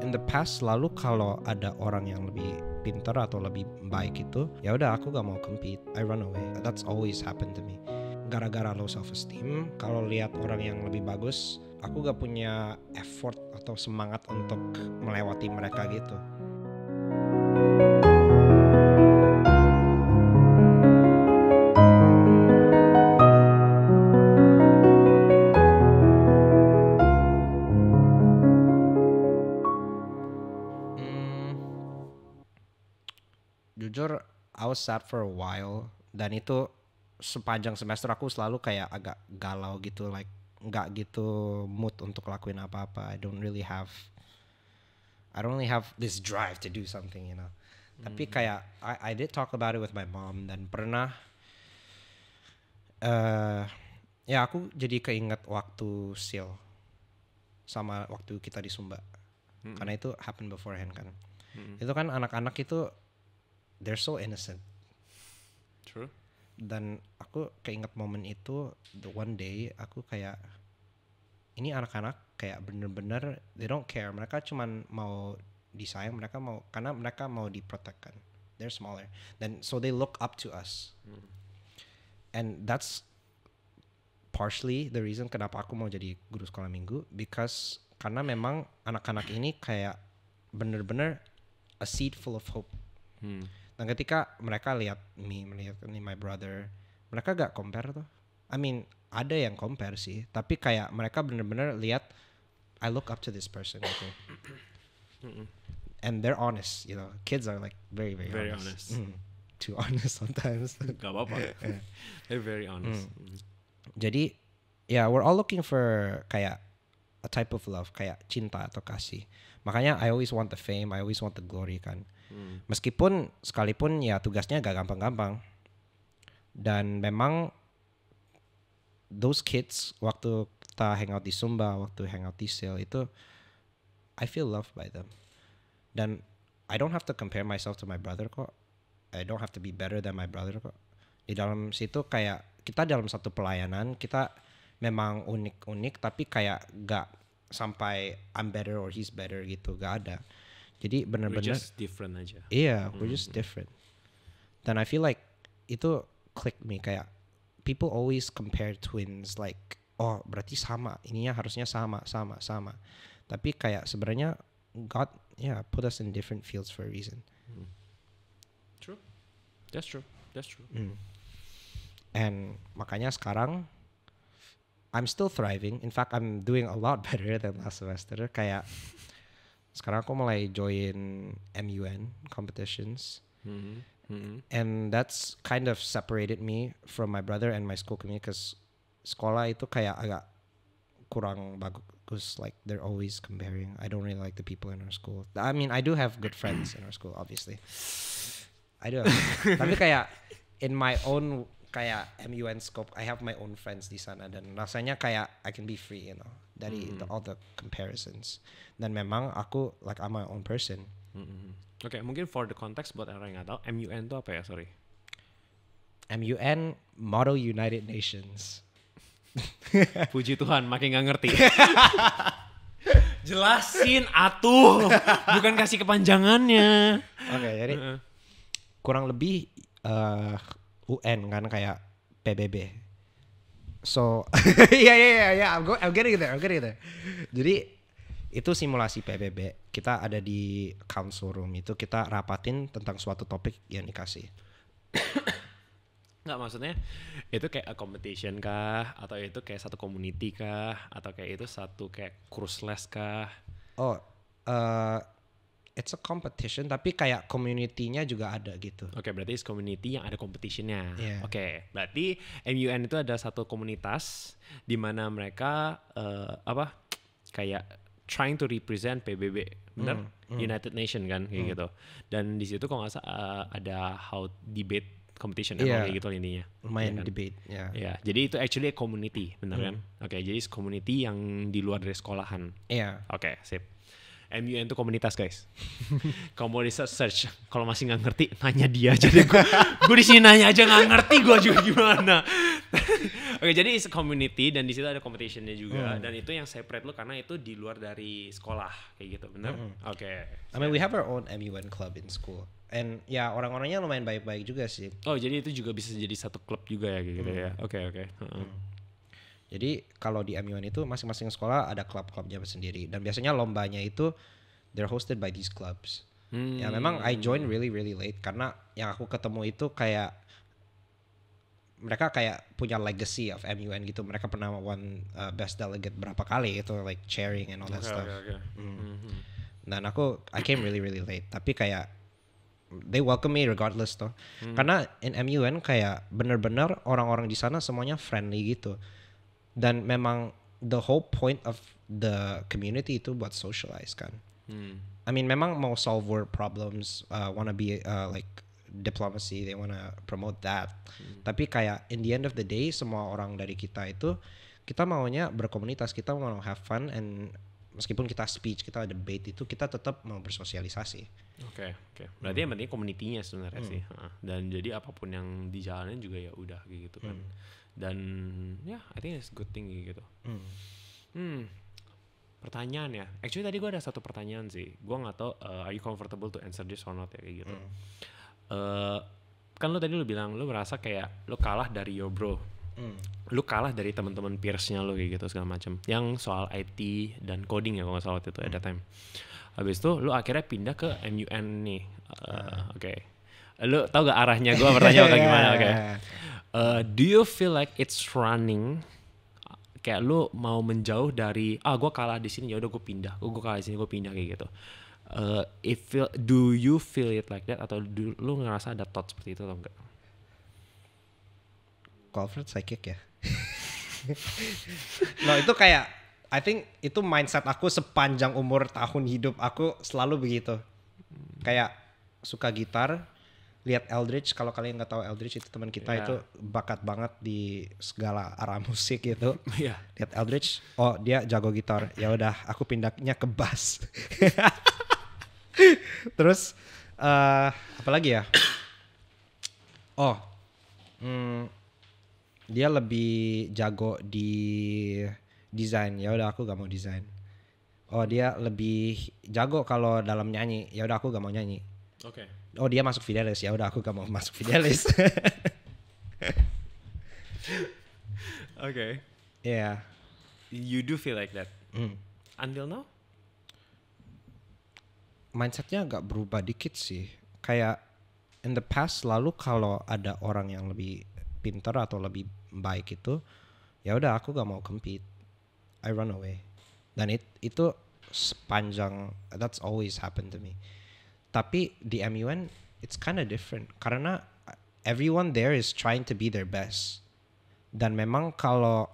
in the past selalu kalau ada orang yang lebih pintar atau lebih baik itu, ya udah aku gak mau compete, I run away. That's always happened to me. Gara-gara low self esteem, kalau lihat orang yang lebih bagus, aku gak punya effort atau semangat untuk melewati mereka gitu. Jujur, I was sad for a while, dan itu sepanjang semester aku selalu kayak agak galau gitu, like nggak gitu mood untuk lakuin apa-apa. I don't really have this drive to do something, you know. Tapi kayak I did talk about it with my mom, dan pernah ya aku jadi keinget waktu SEAL sama waktu kita di Sumba, karena itu happen beforehand kan. Itu kan anak-anak itu they're so innocent. True. Dan aku keinget momen itu, the one day aku kayak, ini anak-anak kayak bener-bener they don't care, mereka cuman mau disayang, karena mereka mau diprotekkan. They're smaller, dan so they look up to us. And that's partially the reason kenapa aku mau jadi guru sekolah minggu, because karena memang anak-anak ini kayak bener-bener a seed full of hope. Dan ketika mereka lihat melihat ini my brother, mereka gak compare tuh. I mean, ada yang compare sih, tapi kayak mereka bener-bener lihat I look up to this person gitu. And they're honest, you know. Kids are like very honest. Too honest sometimes. Gak apa-apa. They're very honest. Jadi ya, we're all looking for kayak a type of love, kayak cinta atau kasih. Makanya I always want the fame, I always want the glory kan. Meskipun sekalipun ya tugasnya gak gampang-gampang. Dan memang those kids waktu kita hangout di Sumba, waktu hangout di SEAL itu, I feel loved by them. Dan I don't have to compare myself to my brother kok. I don't have to be better than my brother kok. Di dalam situ kayak kita dalam satu pelayanan, kita memang unik-unik, tapi kayak gak sampai I'm better or he's better gitu, gak ada. Jadi benar-benar we're just different aja. Iya, we're just different. Dan I feel like itu click me, kayak people always compare twins like, oh berarti sama, ininya harusnya sama. Tapi kayak sebenarnya God put us in different fields for a reason. True. That's true. And makanya sekarang I'm still thriving. In fact, I'm doing a lot better than last semester. Kayak sekarang aku mulai join MUN competitions. And that's kind of separated me from my brother and my school community, because sekolah itu kayak agak kurang bagus. Like they're always comparing. I don't really like the people in our school. I mean, I do have good friends in our school, obviously. I do. Tapi kayak in my own kayak MUN scope, I have my own friends di sana, dan rasanya kayak I can be free, you know, dari all the comparisons. Dan memang aku like I'm my own person. Oke, mungkin for the context buat orang yang nggak tahu, MUN itu apa ya? Sorry. MUN, Model United Nations. Puji Tuhan, makin nggak ngerti. Jelasin atuh, bukan kasih kepanjangannya. Oke, jadi kurang lebih UN kan kayak PBB. So, yeah, I'm getting there. Jadi itu simulasi PBB. Kita ada di council room, itu kita rapatin tentang suatu topik yang dikasih. Nggak, maksudnya itu kayak a competition kah? Atau itu kayak satu community kah? Atau kayak itu satu kayak cruise les kah? Oh, it's a competition, tapi kayak community-nya juga ada gitu. Oke, berarti it's community yang ada competition-nya. Yeah. Oke, berarti MUN itu ada satu komunitas di mana mereka kayak trying to represent PBB, benar? United Nation kan kayak gitu. Dan di situ kalau nggak salah ada how debate competition kayak gitu intinya. Lumayan ya kan? debate, ya. Yeah, jadi itu actually a community, benar kan? Oke, jadi community yang di luar dari sekolahan. Iya. Oke, sip. MUN itu komunitas guys. Kalau mau di search, kalau masih nggak ngerti, nanya dia aja deh. Gue di sini nanya aja nggak ngerti, gue juga gimana. Oke, jadi it's a community dan di situ ada competitionnya juga. Dan itu yang separate lo karena itu di luar dari sekolah kayak gitu, bener? Oke. I mean we have our own MUN club in school. And ya orang-orangnya lumayan baik-baik juga sih. Oh, jadi itu juga bisa jadi satu klub juga ya kayak gitu ya. Oke. Jadi kalau di MUN itu masing-masing sekolah ada klub-klubnya sendiri dan biasanya lombanya itu they're hosted by these clubs. Ya memang I join really late karena yang aku ketemu itu kayak mereka kayak punya legacy of MUN gitu. Mereka pernah won best delegate berapa kali itu like chairing and all that stuff. Dan I came really late tapi kayak they welcome me regardless toh. Karena in MUN kayak bener-bener orang-orang di sana semuanya friendly gitu. Dan memang the whole point of the community itu buat socialize kan. I mean memang mau solve world problems, wanna be like diplomacy, they wanna promote that. Tapi kayak in the end of the day semua orang dari kita itu kita maunya berkomunitas, kita mau have fun and meskipun kita speech, kita debate itu kita tetap mau bersosialisasi. Oke. Berarti yang penting komunitinya sebenarnya sih. Dan jadi apapun yang dijalanin juga ya udah gitu kan. Dan ya, I think it's good thing gitu. Pertanyaan ya. Actually tadi gue ada satu pertanyaan sih. Gue nggak tahu are you comfortable to answer this or not ya kayak gitu. Kan lo tadi lo bilang lo merasa kayak lo kalah dari your bro. Lu kalah dari teman-teman peersnya lu kayak gitu segala macam. Yang soal IT dan coding ya kalau nggak salah waktu itu at that time. Habis itu lu akhirnya pindah ke MUN nih. Oke. Lu tau gak arahnya gue bertanya kayak gimana? Oke. Do you feel like it's running? Kayak lu mau menjauh dari gue kalah di sini ya udah gue pindah. Gue kalah di sini gue pindah kayak gitu. Do you feel it like that atau lu ngerasa ada thought seperti itu atau enggak? Alfred psychic ya. No itu kayak I think itu mindset aku sepanjang umur tahun hidup aku selalu begitu. Kayak suka gitar, lihat Eldritch, kalau kalian nggak tahu Eldritch itu teman kita itu bakat banget di segala arah musik gitu. Lihat Eldritch, oh dia jago gitar. Ya udah aku pindahnya ke bass. Terus apa lagi ya? Dia lebih jago di desain, ya udah aku gak mau desain. Oh dia lebih jago kalau dalam nyanyi, ya udah aku gak mau nyanyi. Oke. Oh dia masuk Fidelis, ya udah aku gak mau masuk Fidelis. Oke. Yeah. You do feel like that. Until now? Mindsetnya agak berubah dikit sih. Kayak in the past lalu kalau ada orang yang lebih pintar atau lebih baik itu ya udah aku gak mau compete, I run away. Dan itu sepanjang that's always happened to me. Tapi di MUN it's kind of different karena everyone there is trying to be their best. Dan memang kalau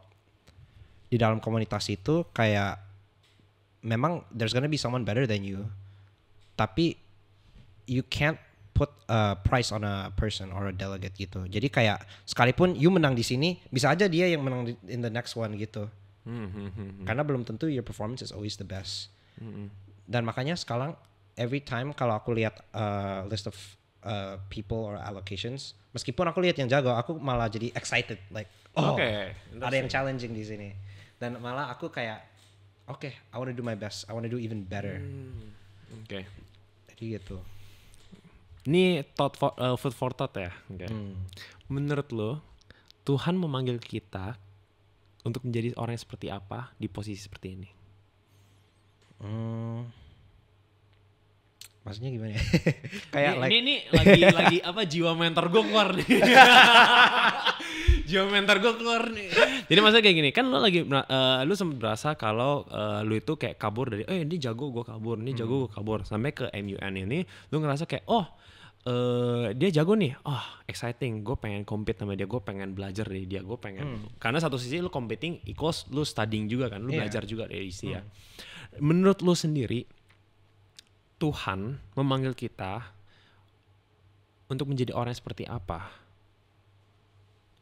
di dalam komunitas itu kayak memang there's gonna be someone better than you. Tapi you can't put a price on a person or a delegate gitu. Jadi kayak sekalipun you menang di sini, bisa aja dia yang menang in the next one gitu. Karena belum tentu your performance is always the best. Dan makanya sekarang every time kalau aku lihat list of people or allocations, meskipun aku lihat yang jago, aku malah jadi excited like ada yang challenging di sini. Dan malah aku kayak I want to do my best. I want to do even better. Jadi gitu. Ini food for thought ya. Menurut lo, Tuhan memanggil kita untuk menjadi orang yang seperti apa di posisi seperti ini? Maksudnya gimana ya? Kayak ini lagi apa jiwa mentor gue keluar nih. Jiwa mentor gue keluar nih. Jadi maksudnya kayak gini, kan lo lagi lu sempat berasa kalau lu itu kayak kabur dari ini jago gue kabur, ini jago gue kabur sampai ke MUN ini lu ngerasa kayak dia jago nih, exciting, gue pengen compete sama dia, gue pengen belajar dari dia, gue pengen karena satu sisi lu competing equals lu studying juga kan, lu belajar juga dari dia. Menurut lu sendiri Tuhan memanggil kita untuk menjadi orang seperti apa?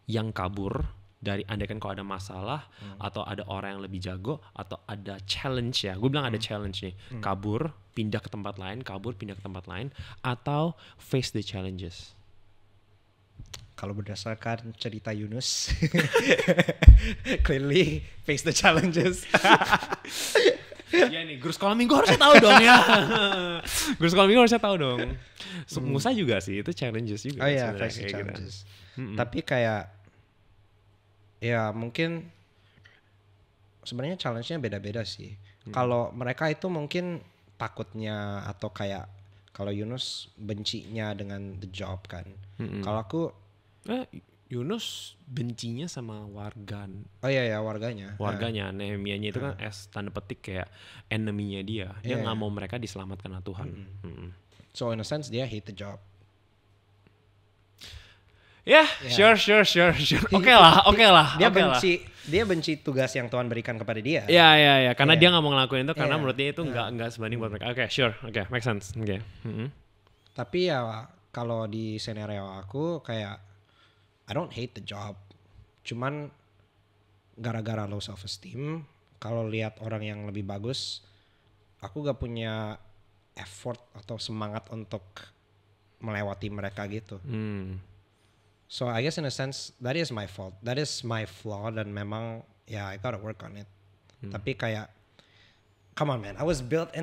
Yang kabur dari andaikan kalau ada masalah atau ada orang yang lebih jago atau ada challenge ya, gue bilang ada challenge nih, kabur pindah ke tempat lain, atau face the challenges. Kalau berdasarkan cerita Yunus, clearly face the challenges. Iya nih, guru sekolah minggu harusnya tahu dong ya. Guru sekolah minggu harusnya tahu dong. Musa juga sih, itu challenges juga. Oh iya, sebenarnya, face the kayak challenges. gitu. Tapi kayak, ya mungkin sebenarnya challenge-nya beda-beda sih. Kalau mereka itu mungkin takutnya atau kayak kalau Yunus bencinya dengan the job kan. Kalau aku, Yunus bencinya sama warga. oh iya ya warganya. Warganya, Nehemianya itu kan tanda petik kayak enemy-nya dia. Dia Iya, nggak mau mereka diselamatkan oleh Tuhan. So in a sense dia hate the job. Ya, sure. Oke lah. Dia benci tugas yang Tuhan berikan kepada dia. Ya, karena Iya. dia nggak mau ngelakuin itu karena Iya. menurut dia itu nggak sebanding buat mereka. Oke, sure, make sense. Oke. Tapi ya kalau di scenario aku kayak I don't hate the job. Cuman gara-gara low self esteem, kalau lihat orang yang lebih bagus, aku gak punya effort atau semangat untuk melewati mereka gitu. So I guess in a sense that is my fault. That is my flaw dan memang ya I gotta work on it. Tapi kayak come on man, I was built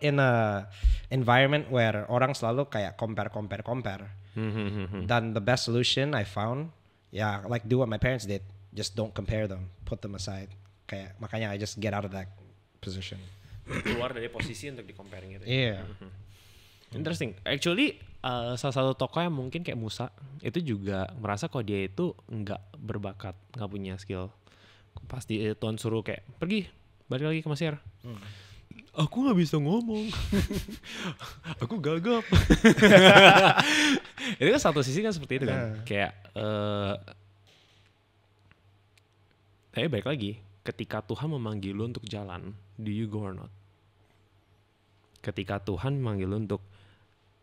in a environment where orang selalu kayak compare. Dan the best solution I found, like do what my parents did, just don't compare them, put them aside. Kayak makanya I just get out of that position. Keluar dari posisi untuk di-comparing itu. Iya. Interesting. Actually, salah satu tokoh yang mungkin kayak Musa itu juga merasa kalau dia itu nggak berbakat, nggak punya skill. Pasti Tuhan suruh kayak pergi, balik lagi ke Mesir. Aku nggak bisa ngomong. Aku gagap. Itu kan satu sisi kan seperti itu kan. Kayak tapi balik lagi, ketika Tuhan memanggil lu untuk jalan, do you go or not? Ketika Tuhan memanggil lu untuk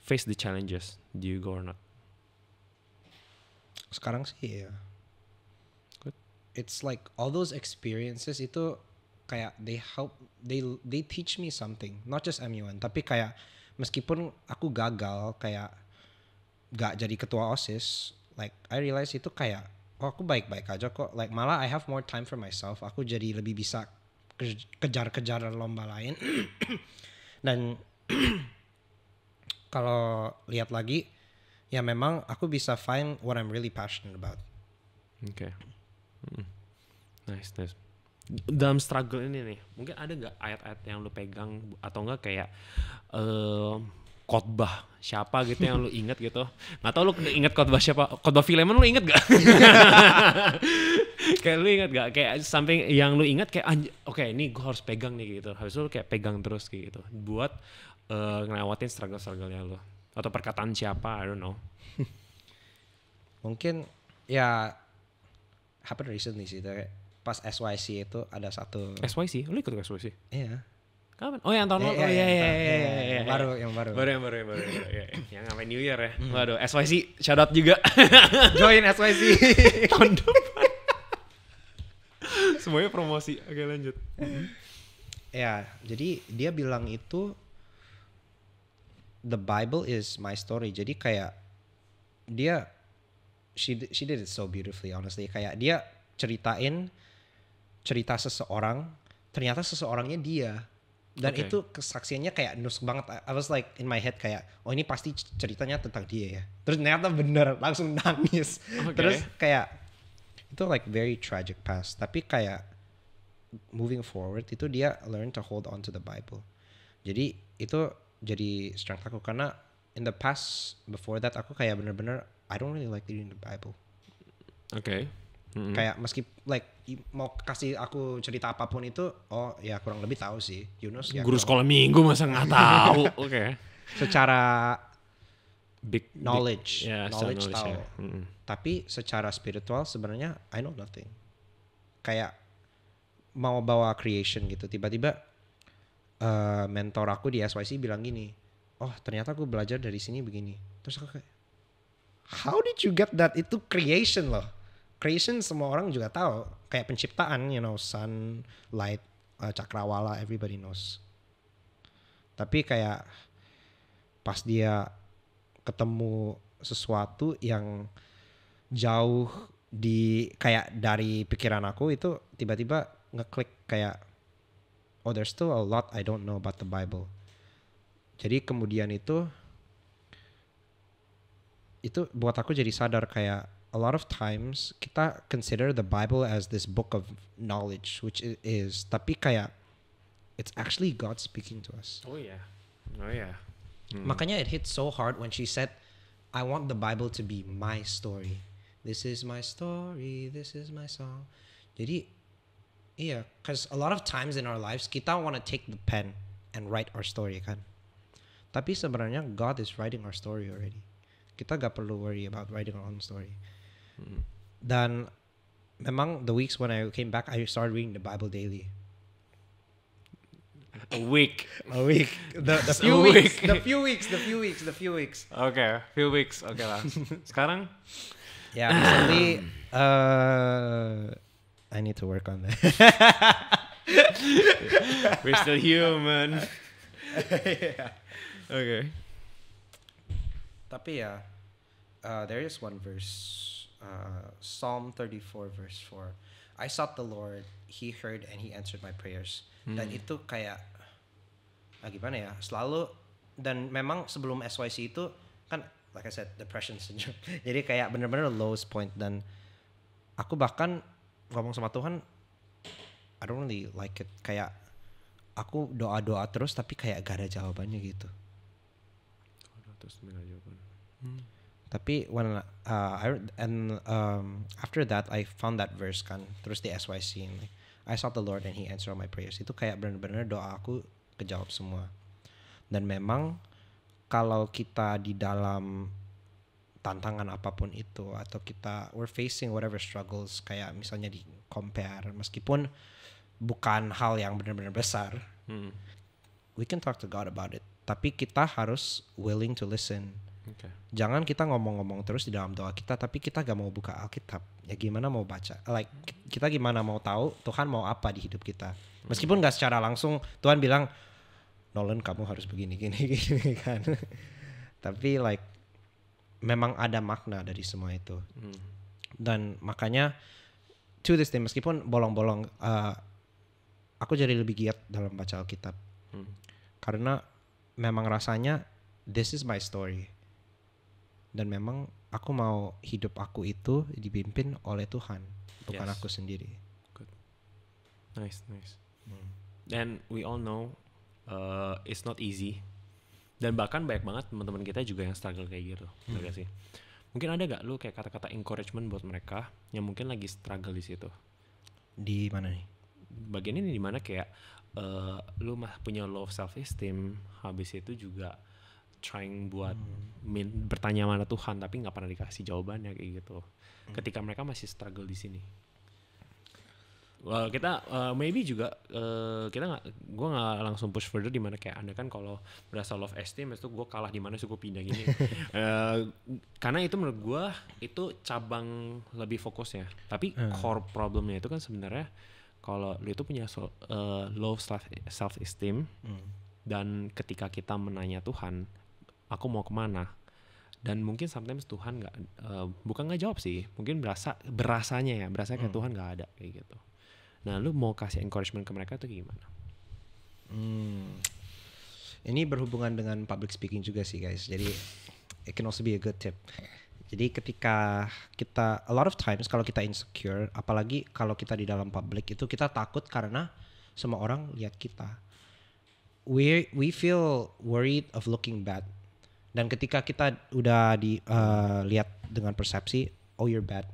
face the challenges, do you go or not? Sekarang sih ya. Good. It's like all those experiences itu kayak they teach me something, not just MUN, tapi kayak meskipun aku gagal kayak gak jadi ketua OSIS, like I realize itu kayak aku baik-baik aja kok, like malah I have more time for myself, aku jadi lebih bisa kejar-kejaran lomba lain. Dan kalau lihat lagi ya memang aku bisa find what I'm really passionate about. Oke. Nice. Dalam struggle ini nih, mungkin ada nggak ayat-ayat yang lu pegang atau enggak kayak khotbah siapa gitu yang lu inget gitu? Nggak tahu lu inget khotbah siapa? Khotbah Filemon lu inget gak? Kayak lu inget gak? Kayak something yang lu inget kayak oke, ini gue harus pegang nih gitu. Habis itu lu kayak pegang terus kayak gitu. Buat ngelewatin struggle-struggle-nya lu. Atau perkataan siapa, I don't know. Mungkin ya happen recently sih, kayak pas SYC itu ada satu SYC? Lu ikut ke SYC? iya. Kapan? Oh yang tahun lalu. Oh iya. Yang baru. Baru. Iya. Yang ngapain New Year ya. Waduh, SYC shout out juga. Join SYC Tahun depan. Semuanya promosi. Oke, lanjut. Ya, jadi dia bilang itu the Bible is my story. Jadi kayak dia she did it so beautifully honestly. Kayak dia ceritain cerita seseorang, ternyata seseorangnya dia. Dan itu kesaksiannya kayak nus banget. I was like in my head kayak, oh ini pasti ceritanya tentang dia ya. Terus ternyata bener, langsung nangis. Terus kayak itu like very tragic past. Tapi kayak moving forward itu dia learn to hold on to the Bible. Jadi itu jadi strength aku karena in the past before that aku kayak bener-bener I don't really like reading the Bible. Oke. Kayak meski like mau kasih aku cerita apapun itu, oh ya kurang lebih tahu sih Yunus ya. Guru sekolah minggu masa nggak tahu. Oke. Secara Big knowledge tahu. Ya. Tapi secara spiritual sebenarnya I know nothing. Kayak mau bawa creation gitu, tiba-tiba mentor aku di SYC bilang gini, oh ternyata aku belajar dari sini begini. Terus aku kayak, how did you get that? Itu creation loh. creation semua orang juga tahu. Kayak penciptaan, sun, light, cakrawala, everybody knows. Tapi kayak pas dia ketemu sesuatu yang jauh kayak dari pikiran aku, itu tiba-tiba ngeklik kayak, oh there's still a lot I don't know about the Bible. Jadi kemudian itu buat aku jadi sadar kayak a lot of times kita consider the Bible as this book of knowledge, which it is, tapi kayak it's actually God speaking to us. Oh yeah. Makanya it hit so hard when she said, I want the Bible to be my story. This is my story, this is my song. Jadi iya, because a lot of times in our lives kita want to take the pen and write our story kan. Tapi sebenarnya God is writing our story already. Kita gak perlu worry about writing our own story. Dan memang the weeks when I came back, I started reading the Bible daily. A week. The few weeks. Okay, few weeks. Okay lah. Sekarang? Yeah, recently, I need to work on that. We're still human. Yeah. Okay. Tapi ya, there is one verse, Psalm 34 verse 4. I sought the Lord, He heard and He answered my prayers. Dan itu kayak, gimana ya, selalu, dan memang sebelum SYC itu, kan like I said, depression syndrome. Jadi kayak bener-bener lowest point, dan aku bahkan ngomong sama Tuhan, I don't really like it. Kayak, aku doa-doa terus tapi kayak gak ada jawabannya gitu. Tapi when after that I found that verse kan, terus di SYC ini, I sought the Lord and He answered all my prayers. Itu kayak benar-benar doa aku kejawab semua. Dan memang kalau kita di dalam tantangan apapun itu, atau we're facing whatever struggles, kayak misalnya di compare, meskipun bukan hal yang benar-benar besar, we can talk to God about it. Tapi kita harus willing to listen. Okay. Jangan kita ngomong-ngomong terus di dalam doa kita, tapi kita gak mau buka Alkitab. Ya gimana mau baca? Like kita gimana mau tahu Tuhan mau apa di hidup kita? Meskipun gak secara langsung Tuhan bilang, Nolan kamu harus begini gini kan. Tapi like memang ada makna dari semua itu. Dan makanya to this day, meskipun bolong-bolong, aku jadi lebih giat dalam baca Alkitab. Karena memang rasanya this is my story. Dan memang aku mau hidup aku itu dipimpin oleh Tuhan, bukan aku sendiri. Good. Nice. And we all know it's not easy. Dan bahkan banyak banget teman-teman kita juga yang struggle kayak gitu. Bener gak sih? Mungkin ada gak lu kayak kata-kata encouragement buat mereka yang mungkin lagi struggle di situ? Di mana nih? Bagian ini dimana kayak lu punya low self esteem, habis itu juga trying buat bertanya mana Tuhan tapi nggak pernah dikasih jawabannya kayak gitu. Ketika mereka masih struggle di sini, kita maybe juga gue nggak langsung push further di mana kayak Anda kan kalau berasa low esteem itu gue kalah di mana sih gue pindah gini. Karena itu menurut gue itu cabang lebih fokusnya. Tapi core problemnya itu kan sebenarnya kalau lu itu punya low self esteem dan ketika kita menanya Tuhan, aku mau kemana? Dan mungkin sometimes Tuhan nggak, bukan nggak jawab sih, mungkin berasanya kayak Tuhan nggak ada kayak gitu. Nah, lu mau kasih encouragement ke mereka tuh gimana? Ini berhubungan dengan public speaking juga sih guys. Jadi it can also be a good tip. Jadi ketika kita, a lot of times kalau kita insecure, apalagi kalau kita di dalam public itu kita takut karena semua orang lihat kita. We feel worried of looking bad. Dan ketika kita udah lihat dengan persepsi, oh you're bad,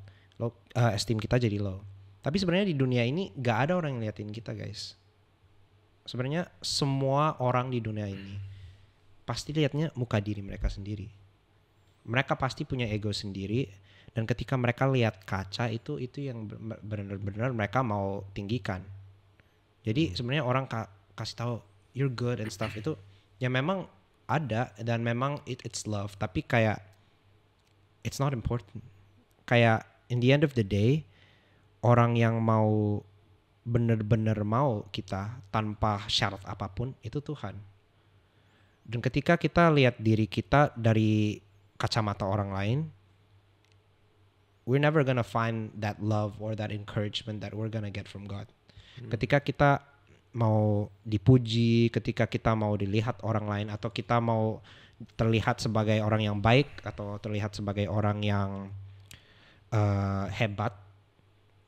esteem kita jadi low. Tapi sebenarnya di dunia ini gak ada orang yang liatin kita guys. Sebenarnya semua orang di dunia ini pasti lihatnya muka diri mereka sendiri. Mereka pasti punya ego sendiri, dan ketika mereka lihat kaca itu yang benar-benar mereka mau tinggikan. Jadi sebenarnya orang kasih tahu you're good and stuff itu ya memang ada, dan memang it's love, tapi kayak it's not important. Kayak in the end of the day, orang yang mau bener-bener mau kita tanpa syarat apapun itu Tuhan. Dan ketika kita lihat diri kita dari kacamata orang lain, we're never gonna find that love or that encouragement that we're gonna get from God. Ketika kita mau dipuji, ketika kita mau dilihat orang lain, atau kita mau terlihat sebagai orang yang baik atau terlihat sebagai orang yang hebat,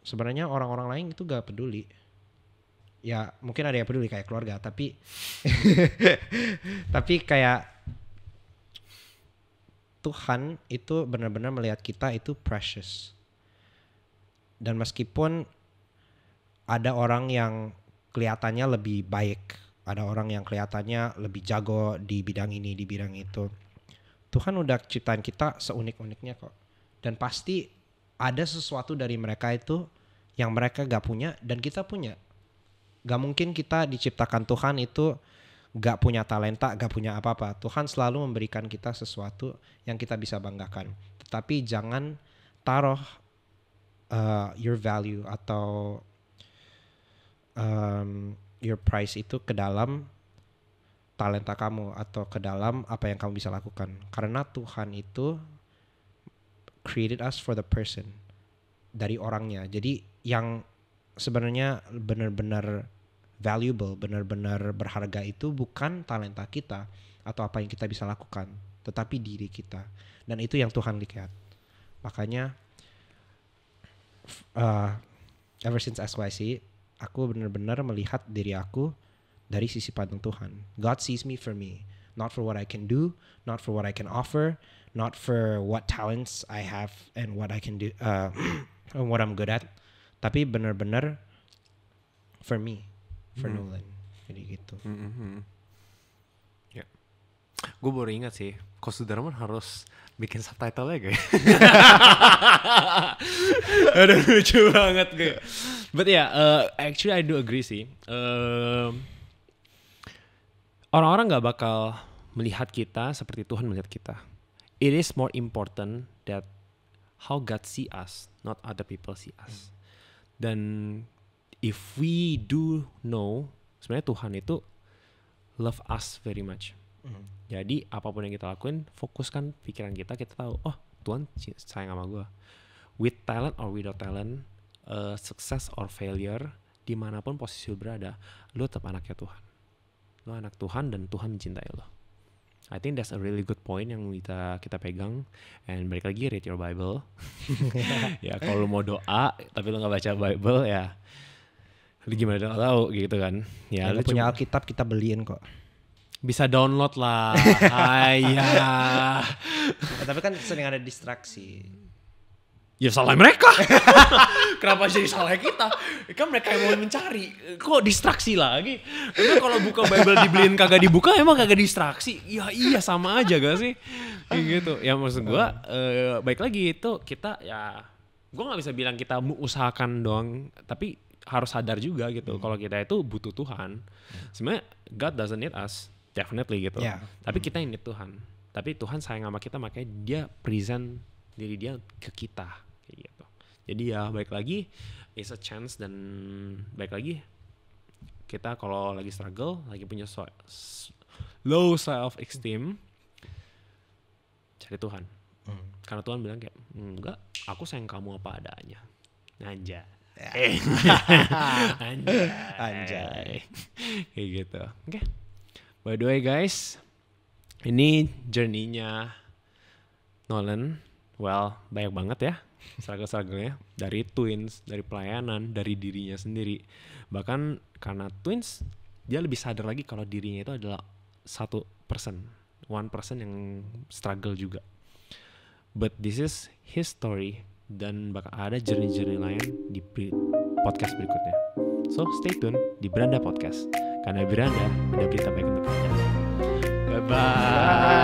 sebenarnya orang-orang lain itu gak peduli. Ya mungkin ada yang peduli kayak keluarga, tapi tapi kayak Tuhan itu benar-benar melihat kita itu precious. Dan meskipun ada orang yang kelihatannya lebih baik, ada orang yang kelihatannya lebih jago di bidang ini, di bidang itu, Tuhan udah ciptain kita seunik-uniknya kok. Dan pasti ada sesuatu dari mereka itu yang mereka gak punya dan kita punya. Gak mungkin kita diciptakan Tuhan itu gak punya talenta, gak punya apa-apa. Tuhan selalu memberikan kita sesuatu yang kita bisa banggakan. Tetapi jangan taruh your value atau your price itu ke dalam talenta kamu atau ke dalam apa yang kamu bisa lakukan. Karena Tuhan itu created us for the person, dari orangnya. Jadi yang sebenarnya benar-benar valuable, benar-benar berharga itu bukan talenta kita atau apa yang kita bisa lakukan, tetapi diri kita. Dan itu yang Tuhan lihat. Makanya ever since SYC, aku benar-benar melihat diri aku dari sisi pandang Tuhan. God sees me for me, not for what I can do, not for what I can offer, not for what talents I have and what I can do, and what I'm good at, tapi benar-benar for me, for Nolan. Jadi gitu. Ya. Gue baru ingat sih, Ko Sudarman harus bikin subtitle-nya guys. Aduh lucu banget gue. But yeah, actually I do agree sih. Orang-orang gak bakal melihat kita seperti Tuhan melihat kita. It is more important that how God see us, not other people see us. Dan if we do know, sebenarnya Tuhan itu love us very much. Jadi apapun yang kita lakuin, fokuskan pikiran kita tahu, oh Tuhan sayang sama gue. With talent or without talent, success or failure, dimanapun posisi lu berada, lu tetap anaknya Tuhan. Lu anak Tuhan dan Tuhan mencintai lo. I think that's a really good point yang kita pegang. And balik lagi, read your Bible. Ya kalau lu mau doa tapi lu gak baca Bible, ya lu gimana udah tahu gitu kan. Ya lu punya Alkitab, kita beliin kok. Bisa download lah. Ayah. Tapi kan sering ada distraksi. Ya salah mereka. Kenapa jadi salah kita? Kan mereka yang mau mencari. Kok distraksi lagi? Emang kalau buka Bible dibeliin kagak dibuka, emang kagak distraksi? Ya iya sama aja gak sih? Kayak gitu. Ya maksud gue, baik lagi itu kita ya, gue gak bisa bilang kita usahakan doang, tapi harus sadar juga gitu. Kalau kita itu butuh Tuhan. Sebenarnya God doesn't need us, definitely gitu. Yeah. Tapi kita yang need Tuhan. Tapi Tuhan sayang sama kita, makanya dia present diri dia ke kita kayak gitu. Jadi ya baik lagi, it's a chance. Dan baik lagi, kita kalau lagi struggle, lagi punya low self esteem, cari Tuhan. Karena Tuhan bilang kayak, enggak, aku sayang kamu apa adanya. Anjay. Anjay. Kayak gitu. Oke. By the way guys, ini journey-nya Nolan, well, banyak banget ya struggle-struggle-nya. Dari twins, dari pelayanan, dari dirinya sendiri. Bahkan karena twins, dia lebih sadar lagi kalau dirinya itu adalah 1% yang struggle juga. But this is his story. Dan bakal ada journey-journey lain di podcast berikutnya. So stay tune di Beranda Podcast. Karena Beranda ada berita baik untuk kalian. Bye-bye.